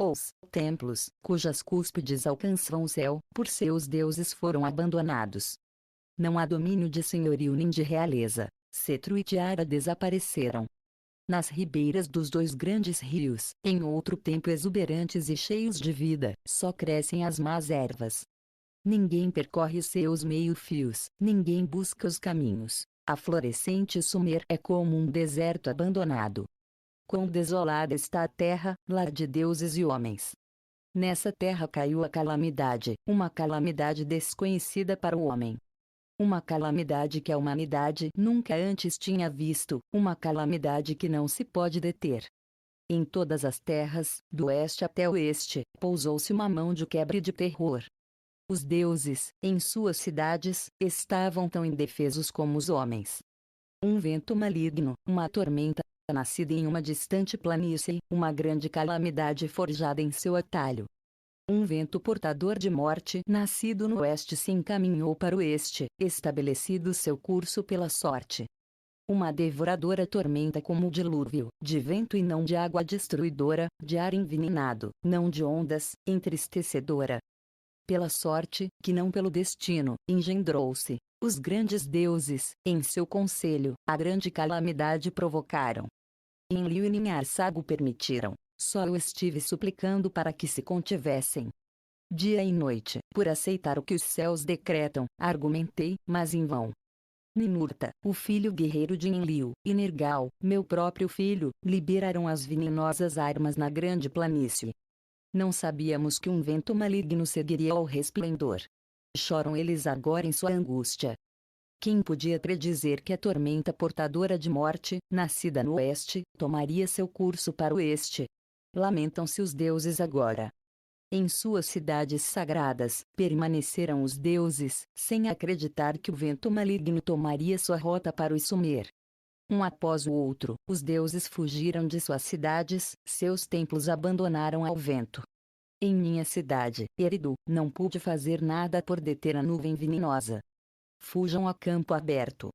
Os templos, cujas cúspides alcançam o céu, por seus deuses foram abandonados. Não há domínio de senhorio nem de realeza, cetro e tiara desapareceram. Nas ribeiras dos dois grandes rios, em outro tempo exuberantes e cheios de vida, só crescem as más ervas. Ninguém percorre seus meio-fios, ninguém busca os caminhos. A florescente Sumer é como um deserto abandonado. Quão desolada está a terra, lar de deuses e homens. Nessa terra caiu a calamidade, uma calamidade desconhecida para o homem. Uma calamidade que a humanidade nunca antes tinha visto, uma calamidade que não se pode deter. Em todas as terras, do oeste até o oeste, pousou-se uma mão de quebra e de terror. Os deuses, em suas cidades, estavam tão indefesos como os homens. Um vento maligno, uma tormenta, nascida em uma distante planície, uma grande calamidade forjada em seu atalho. Um vento portador de morte, nascido no oeste, se encaminhou para o oeste, estabelecido seu curso pela sorte. Uma devoradora tormenta como o dilúvio, de vento e não de água destruidora, de ar envenenado, não de ondas, entristecedora. Pela sorte, que não pelo destino, engendrou-se. Os grandes deuses, em seu conselho, a grande calamidade provocaram. Enlil e Ninharsago permitiram. Só eu estive suplicando para que se contivessem. Dia e noite, por aceitar o que os céus decretam, argumentei, mas em vão. Ninurta, o filho guerreiro de Enlil, e Nergal, meu próprio filho, liberaram as venenosas armas na grande planície. Não sabíamos que um vento maligno seguiria ao resplendor. Choram eles agora em sua angústia. Quem podia predizer que a tormenta portadora de morte, nascida no oeste, tomaria seu curso para o oeste? Lamentam-se os deuses agora. Em suas cidades sagradas, permaneceram os deuses, sem acreditar que o vento maligno tomaria sua rota para os sumir. Um após o outro, os deuses fugiram de suas cidades, seus templos abandonaram ao vento. Em minha cidade, Eridu, não pude fazer nada por deter a nuvem venenosa. Fujam a campo aberto.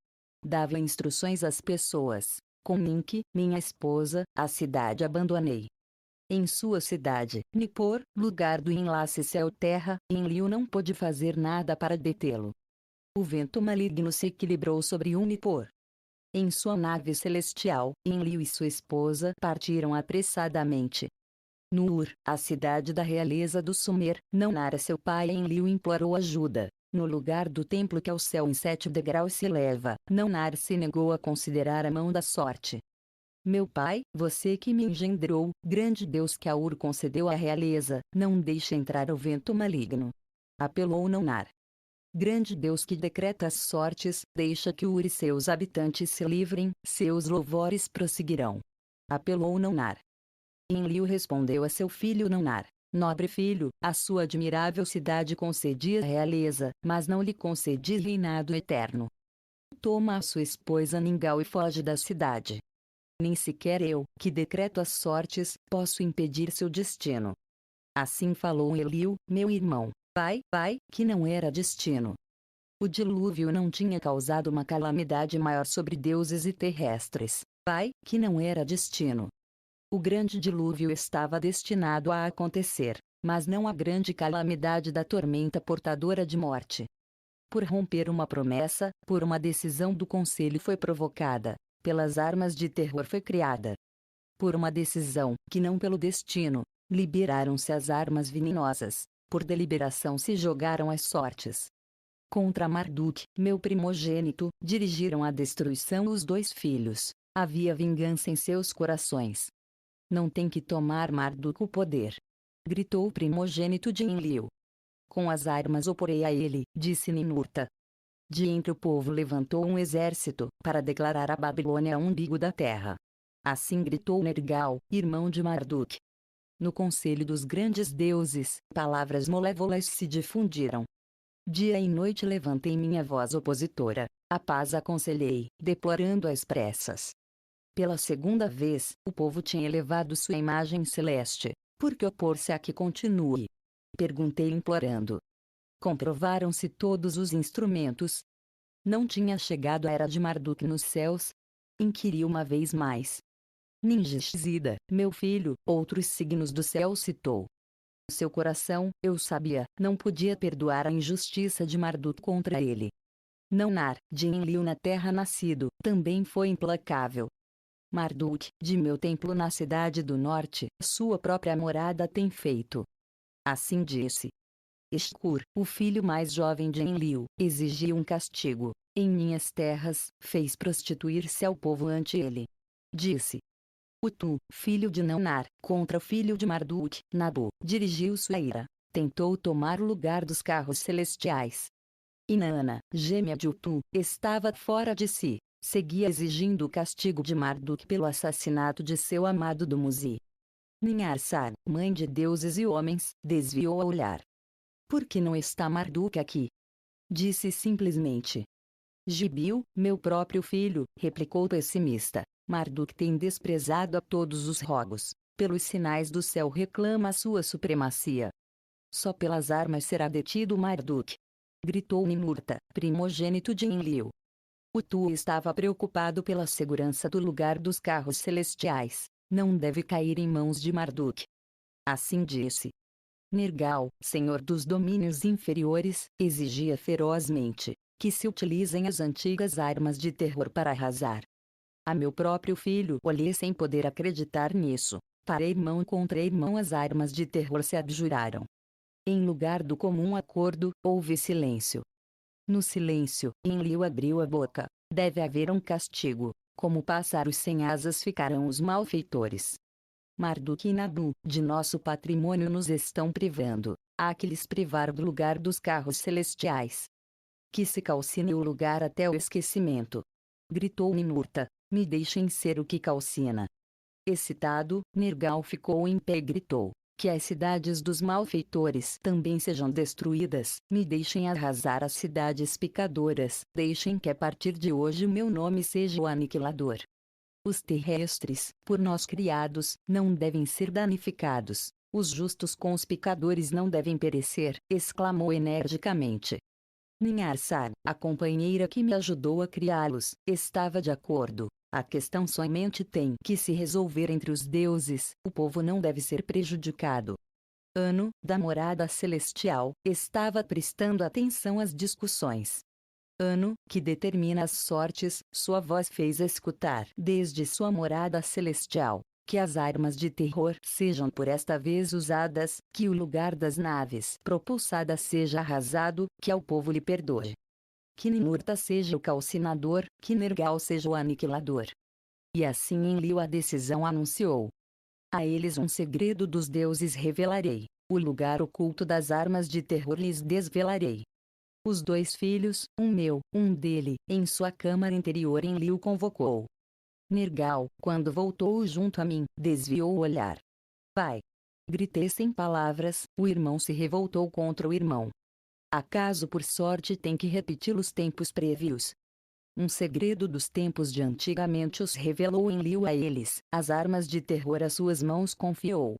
Dava instruções às pessoas. Com Ninki, minha esposa, a cidade abandonei. Em sua cidade, Nippur, lugar do enlace céu-terra, Enlil não pôde fazer nada para detê-lo. O vento maligno se equilibrou sobre Nippur. Em sua nave celestial, Enlil e sua esposa partiram apressadamente. No Ur, a cidade da realeza do Sumer, Nannar seu pai Enlil implorou ajuda. No lugar do templo que ao céu em 7 degraus se eleva, Nannar se negou a considerar a mão da sorte. Meu pai, você que me engendrou, grande Deus que a Ur concedeu a realeza, não deixe entrar o vento maligno. Apelou Nannar. Grande Deus que decreta as sortes, deixa que Ur e seus habitantes se livrem, seus louvores prosseguirão. Apelou Nannar. Enlil respondeu a seu filho Nannar. Nobre filho, a sua admirável cidade concedia realeza, mas não lhe concedi reinado eterno. Toma a sua esposa Ningal e foge da cidade. Nem sequer eu, que decreto as sortes, posso impedir seu destino. Assim falou Enlil, meu irmão. Pai, que não era destino. O dilúvio não tinha causado uma calamidade maior sobre deuses e terrestres. Pai, que não era destino. O grande dilúvio estava destinado a acontecer, mas não a grande calamidade da tormenta portadora de morte. Por romper uma promessa, por uma decisão do conselho foi provocada, pelas armas de terror foi criada. Por uma decisão, que não pelo destino, liberaram-se as armas venenosas, por deliberação se jogaram as sortes. Contra Marduk, meu primogênito, dirigiram a destruição os 2 filhos. Havia vingança em seus corações. Não tem que tomar Marduk o poder. Gritou o primogênito de Enlil. Com as armas oporei a ele, disse Ninurta. De entre o povo levantou um exército, para declarar a Babilônia o umbigo da terra. Assim gritou Nergal, irmão de Marduk. No conselho dos grandes deuses, palavras malévolas se difundiram. Dia e noite levantei minha voz opositora, a paz aconselhei, deplorando as pressas. Pela segunda vez, o povo tinha elevado sua imagem celeste. Por que opor-se a que continue? Perguntei implorando. Comprovaram-se todos os instrumentos. Não tinha chegado a era de Marduk nos céus? Inquiri uma vez mais. Ninjixida, meu filho, outros signos do céu citou. Seu coração, eu sabia, não podia perdoar a injustiça de Marduk contra ele. Nannar, de Enlil na terra nascido, também foi implacável. Marduk, de meu templo na cidade do norte, sua própria morada tem feito. Assim disse. Escur, o filho mais jovem de Enlil, exigiu um castigo. Em minhas terras, fez prostituir-se ao povo ante ele. Disse. Utu, filho de Nannar, contra o filho de Marduk, Nabu, dirigiu sua ira. Tentou tomar o lugar dos carros celestiais. Inanna, gêmea de Utu, estava fora de si. Seguia exigindo o castigo de Marduk pelo assassinato de seu amado Dumuzi. Ninharsar, mãe de deuses e homens, desviou o olhar. Por que não está Marduk aqui? Disse simplesmente. Gibil, meu próprio filho, replicou pessimista. Marduk tem desprezado a todos os rogos. Pelos sinais do céu reclama a sua supremacia. Só pelas armas será detido Marduk. Gritou Ninurta, primogênito de Enlil. Utu estava preocupado pela segurança do lugar dos carros celestiais. Não deve cair em mãos de Marduk. Assim disse. Nergal, senhor dos domínios inferiores, exigia ferozmente que se utilizem as antigas armas de terror para arrasar. A meu próprio filho olhei sem poder acreditar nisso. Para irmão contra irmão as armas de terror se abjuraram. Em lugar do comum acordo, houve silêncio. No silêncio, Enlil abriu a boca. Deve haver um castigo. Como pássaros sem asas ficarão os malfeitores. Marduk e Nabu, de nosso patrimônio nos estão privando. Há que lhes privar do lugar dos carros celestiais. Que se calcine o lugar até o esquecimento. Gritou Ninurta. Me deixem ser o que calcina. Excitado, Nergal ficou em pé e gritou. Que as cidades dos malfeitores também sejam destruídas, me deixem arrasar as cidades pecadoras, deixem que a partir de hoje o meu nome seja o aniquilador. Os terrestres, por nós criados, não devem ser danificados, os justos com os pecadores não devem perecer, exclamou energicamente. Ninharsar, a companheira que me ajudou a criá-los, estava de acordo. A questão somente tem que se resolver entre os deuses, o povo não deve ser prejudicado. Ano, da morada celestial, estava prestando atenção às discussões. Ano, que determina as sortes, sua voz fez escutar desde sua morada celestial. Que as armas de terror sejam por esta vez usadas, que o lugar das naves propulsadas seja arrasado, que ao povo lhe perdoe. Que Ninurta seja o calcinador, que Nergal seja o aniquilador. E assim Enlil a decisão anunciou. A eles um segredo dos deuses revelarei, o lugar oculto das armas de terror lhes desvelarei. Os 2 filhos, um meu, um dele, em sua câmara interior Enlil convocou. Nergal, quando voltou junto a mim, desviou o olhar. Pai! Gritei sem palavras, o irmão se revoltou contra o irmão. Acaso por sorte tem que repetir os tempos prévios? Um segredo dos tempos de antigamente os revelou Enlil a eles, as armas de terror às suas mãos confiou.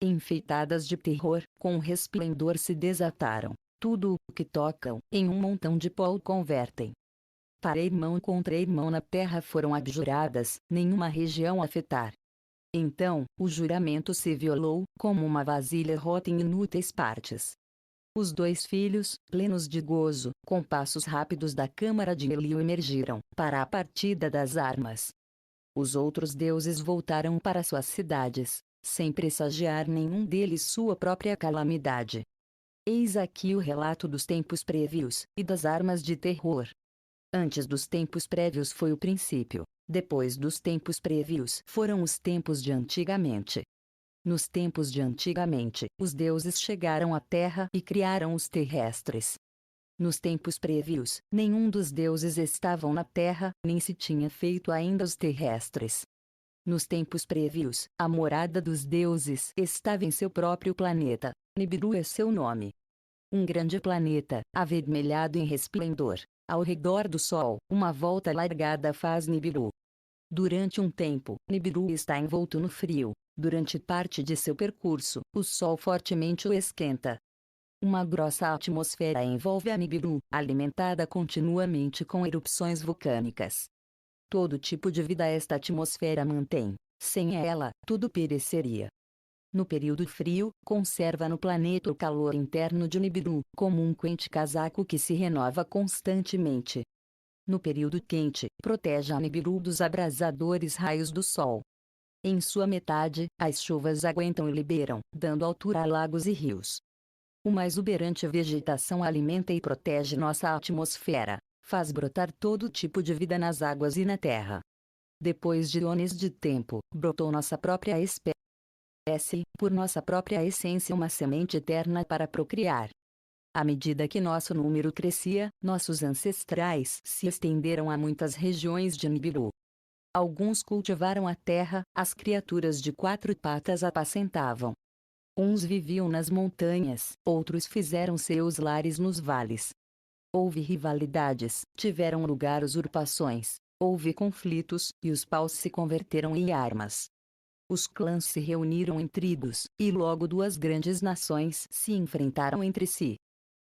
Enfeitadas de terror, com resplendor se desataram, tudo o que tocam, em um montão de pó o convertem. Para irmão contra irmão na terra foram abjuradas, nenhuma região afetar. Então, o juramento se violou, como uma vasilha rota em inúteis partes. Os 2 filhos, plenos de gozo, com passos rápidos da câmara de Enlil emergiram, para a partida das armas. Os outros deuses voltaram para suas cidades, sem pressagiar nenhum deles sua própria calamidade. Eis aqui o relato dos tempos prévios, e das armas de terror. Antes dos tempos prévios foi o princípio, depois dos tempos prévios foram os tempos de antigamente. Nos tempos de antigamente, os deuses chegaram à terra e criaram os terrestres. Nos tempos prévios, nenhum dos deuses estavam na terra, nem se tinha feito ainda os terrestres. Nos tempos prévios, a morada dos deuses estava em seu próprio planeta, Nibiru é seu nome. Um grande planeta, avermelhado em resplendor. Ao redor do Sol, uma volta largada faz Nibiru. Durante um tempo, Nibiru está envolto no frio. Durante parte de seu percurso, o Sol fortemente o esquenta. Uma grossa atmosfera envolve a Nibiru, alimentada continuamente com erupções vulcânicas. Todo tipo de vida esta atmosfera mantém. Sem ela, tudo pereceria. No período frio, conserva no planeta o calor interno de Nibiru, como um quente casaco que se renova constantemente. No período quente, protege a Nibiru dos abrasadores raios do Sol. Em sua metade, as chuvas aguentam e liberam, dando altura a lagos e rios. Uma exuberante vegetação alimenta e protege nossa atmosfera, faz brotar todo tipo de vida nas águas e na terra. Depois de eões de tempo, brotou nossa própria espécie, por nossa própria essência uma semente eterna para procriar. À medida que nosso número crescia, nossos ancestrais se estenderam a muitas regiões de Nibiru. Alguns cultivaram a terra, as criaturas de 4 patas apacentavam. Uns viviam nas montanhas, outros fizeram seus lares nos vales. Houve rivalidades, tiveram lugar usurpações, houve conflitos, e os paus se converteram em armas. Os clãs se reuniram em tribos, e logo 2 grandes nações se enfrentaram entre si.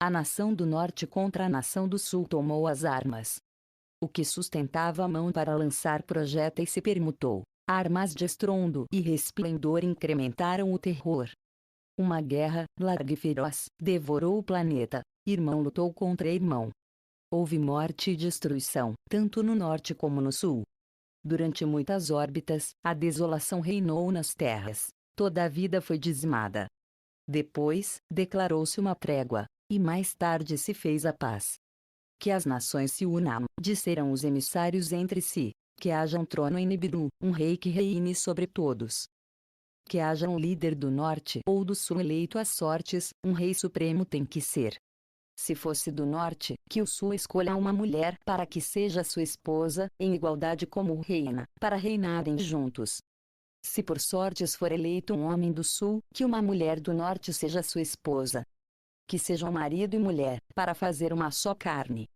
A nação do norte contra a nação do sul tomou as armas. O que sustentava a mão para lançar projéteis se permutou. Armas de estrondo e resplendor incrementaram o terror. Uma guerra, larga e feroz, devorou o planeta. Irmão lutou contra irmão. Houve morte e destruição, tanto no norte como no sul. Durante muitas órbitas, a desolação reinou nas terras. Toda a vida foi dizimada. Depois, declarou-se uma trégua, e mais tarde se fez a paz. Que as nações se unam, disseram os emissários entre si. Que haja um trono em Nibiru, um rei que reine sobre todos. Que haja um líder do norte ou do sul eleito às sortes, um rei supremo tem que ser. Se fosse do norte, que o sul escolha uma mulher para que seja sua esposa, em igualdade como reina, para reinarem juntos. Se por sortes for eleito um homem do sul, que uma mulher do norte seja sua esposa. Que sejam marido e mulher, para fazer uma só carne.